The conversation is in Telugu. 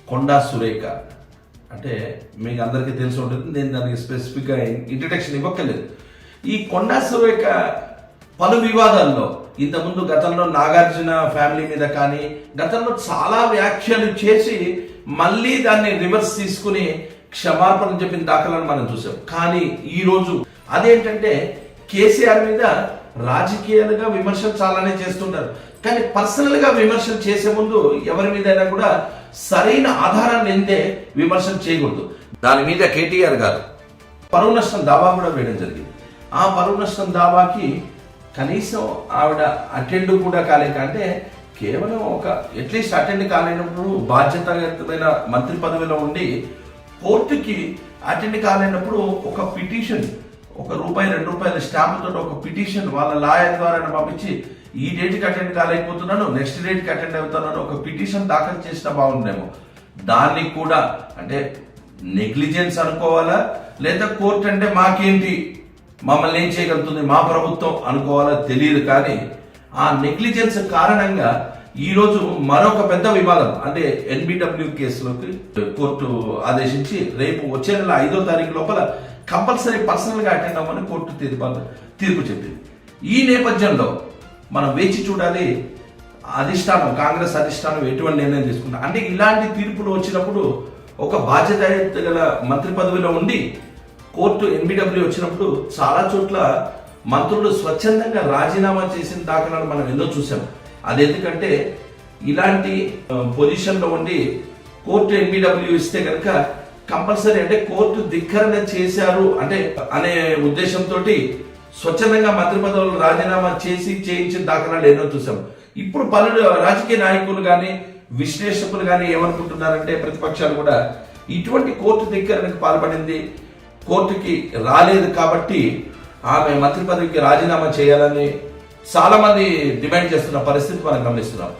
కొండా సురేఖ అంటే మీకు అందరికీ తెలిసి ఉంటుంది, నేను దానికి స్పెసిఫిక్గా ఇంట్రడక్షన్ ఇవ్వక్కర్లేదు. ఈ కొండా సురేఖ పలు వివాదాల్లో ఇంతకుముందు గతంలో నాగార్జున ఫ్యామిలీ మీద కానీ గతంలో చాలా వ్యాఖ్యలు చేసి మళ్ళీ దాన్ని రివర్స్ తీసుకుని క్షమాపణ చెప్పిన దాఖలను మనం చూసాం. కానీ ఈ రోజు అదేంటంటే కేసీఆర్ మీద రాజకీయాలుగా విమర్శలు చాలానే చేస్తుంటారు, కానీ పర్సనల్ గా విమర్శలు చేసే ముందు ఎవరి మీదైనా కూడా సరైన ఆధారాలు లేనిదే విమర్శలు చేయకూడదు. దాని మీద కేటీఆర్ గారు పరువు నష్టం దావా కూడా వేయడం జరిగింది. ఆ పరువు నష్టం దావాకి కనీసం ఆవిడ అటెండ్ కూడా కాలేక, అంటే కేవలం ఒక అట్లీస్ట్ అటెండ్ కాలేనప్పుడు బాధ్యతమైన మంత్రి పదవిలో ఉండి కోర్టుకి అటెండ్ కాలేనప్పుడు ఒక పిటిషన్, ₹1 ₹2 స్టాంపుతో ఒక పిటిషన్ వాళ్ళ లాయర్ ద్వారా పంపించి ఈ డేట్కి అటెండ్ కాలేకపోతున్నాను, నెక్స్ట్ డేట్కి అటెండ్ అవుతున్నాను ఒక పిటిషన్ దాఖలు చేసినా బాగుండేమో. దాన్ని కూడా అంటే నెగ్లిజెన్స్ అనుకోవాలా, లేదా కోర్టు అంటే మాకేంటి, మమ్మల్ని ఏం చేయగలుగుతుంది మా ప్రభుత్వం అనుకోవాలా తెలియదు. కానీ ఆ నెగ్లిజెన్స్ కారణంగా ఈ రోజు మరొక పెద్ద వివాదం అంటే NBW కేసులోకి కోర్టు ఆదేశించి రేపు వచ్చే నెల 5వ తారీఖు లోపల కంపల్సరీ పర్సనల్ గా అటెండ్ అవ్వమని కోర్టు తీర్పు చెప్పింది. ఈ నేపథ్యంలో మనం వేచి చూడాలి అధిష్టానం, కాంగ్రెస్ అధిష్టానం ఎటువంటి నిర్ణయం తీసుకుంటా. అంటే ఇలాంటి తీర్పులు వచ్చినప్పుడు ఒక బాధ్యత గల మంత్రి పదవిలో ఉండి కోర్టు NBW వచ్చినప్పుడు చాలా చోట్ల మంత్రులు స్వచ్ఛందంగా రాజీనామా చేసిన దాఖలాలు మనం ఎన్నో చూసాం. అది ఎందుకంటే ఇలాంటి పొజిషన్లో ఉండి కోర్టు NBW ఇస్తే కనుక కంపల్సరీ అంటే కోర్టు ధిక్కరణ చేశారు అంటే అనే ఉద్దేశంతో స్వచ్ఛందంగా మంత్రి పదవులు రాజీనామా చేయించిన దాఖలాలు ఎన్నో చూసాం. ఇప్పుడు పలు రాజకీయ నాయకులు కానీ విశ్లేషకులు కానీ ఏమనుకుంటున్నారంటే ప్రతిపక్షాలు కూడా ఇటువంటి కోర్టు ధిక్కరణకు పాల్పడింది, కోర్టుకి రాలేదు కాబట్టి ఆమె మంత్రి పదవికి రాజీనామా చేయాలని చాలా మంది డిమాండ్ చేస్తున్న పరిస్థితి మనం గమనిస్తున్నాం.